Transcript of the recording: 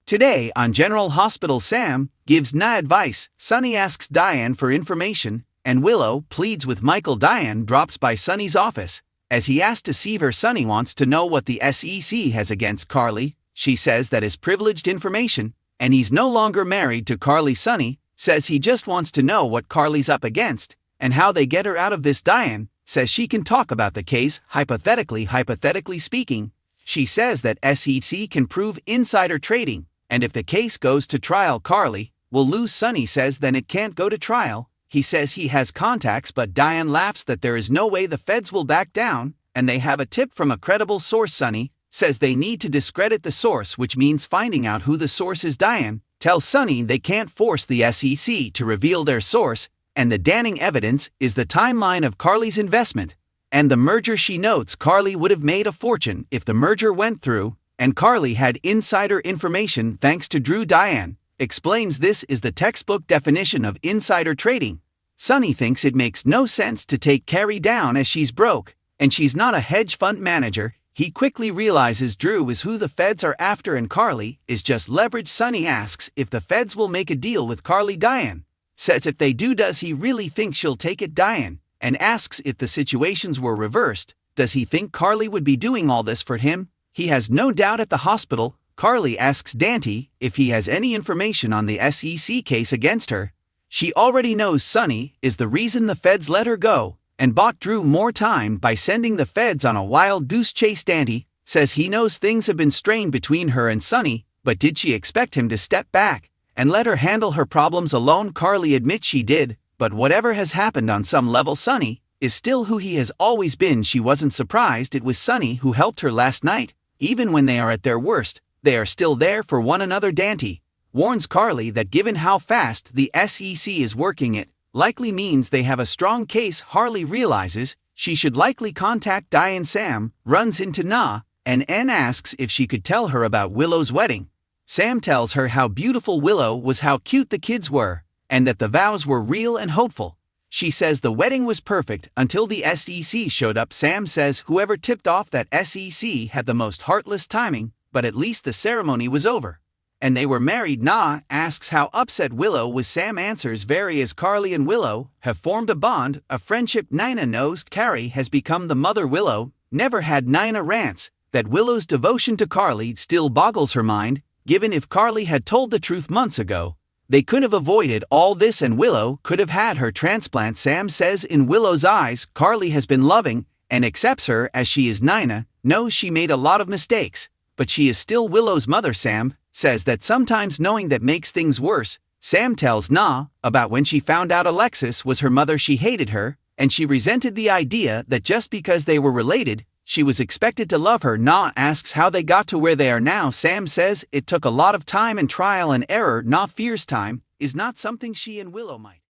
Today on General Hospital, Sam gives Na advice, Sonny asks Diane for information, and Willow pleads with Michael. Diane drops by Sonny's office. As he asks to see her, Sonny wants to know what the SEC has against Carly. She says that is privileged information, and he's no longer married to Carly. Sonny says he just wants to know what Carly's up against, and how they get her out of this. Diane says she can talk about the case hypothetically speaking. She says that SEC can prove insider trading, and if the case goes to trial, Carly will lose. Sonny says then it can't go to trial. He says he has contacts, but Diane laughs that there is no way the feds will back down, and they have a tip from a credible source. Sonny says they need to discredit the source, which means finding out who the source is. Diane tells Sonny they can't force the SEC to reveal their source, and the damning evidence is the timeline of Carly's investment and the merger. She notes Carly would have made a fortune if the merger went through, and Carly had insider information thanks to Drew. Diane explains this is the textbook definition of insider trading. Sonny thinks it makes no sense to take Carrie down as she's broke, and she's not a hedge fund manager. He quickly realizes Drew is who the feds are after, and Carly is just leverage. Sonny asks if the feds will make a deal with Carly. Diane says if they do, does he really think she'll take it? Diane and asks if the situations were reversed, does he think Carly would be doing all this for him? He has no doubt. At the hospital, Carly asks Dante if he has any information on the SEC case against her. She already knows Sonny is the reason the feds let her go and bought Drew more time by sending the feds on a wild goose chase. Dante says he knows things have been strained between her and Sonny, but did she expect him to step back and let her handle her problems alone? Carly admits she did, but whatever has happened, on some level Sonny is still who he has always been. She wasn't surprised it was Sonny who helped her last night. Even when they are at their worst, they are still there for one another. Dante warns Carly that given how fast the SEC is working, it likely means they have a strong case. Harley realizes she should likely contact Diane. Sam runs into Na and asks if she could tell her about Willow's wedding. Sam tells her how beautiful Willow was, how cute the kids were, and that the vows were real and hopeful. She says the wedding was perfect until the SEC showed up. Sam says whoever tipped off that SEC had the most heartless timing, but at least the ceremony was over and they were married. Na asks how upset Willow was. Sam answers very, as Carly and Willow have formed a bond, a friendship. Nina knows Carrie has become the mother Willow never had. Nina rants that Willow's devotion to Carly still boggles her mind, given if Carly had told the truth months ago, they could have avoided all this and Willow could have had her transplant. Sam says in Willow's eyes, Carly has been loving and accepts her as she is. Nina knows she made a lot of mistakes, but she is still Willow's mother. Sam says that sometimes knowing that makes things worse. Sam tells Na about when she found out Alexis was her mother. She hated her, and she resented the idea that just because they were related, she was expected to love her. Na asks how they got to where they are now. Sam says it took a lot of time and trial and error. Na fears time is not something she and Willow might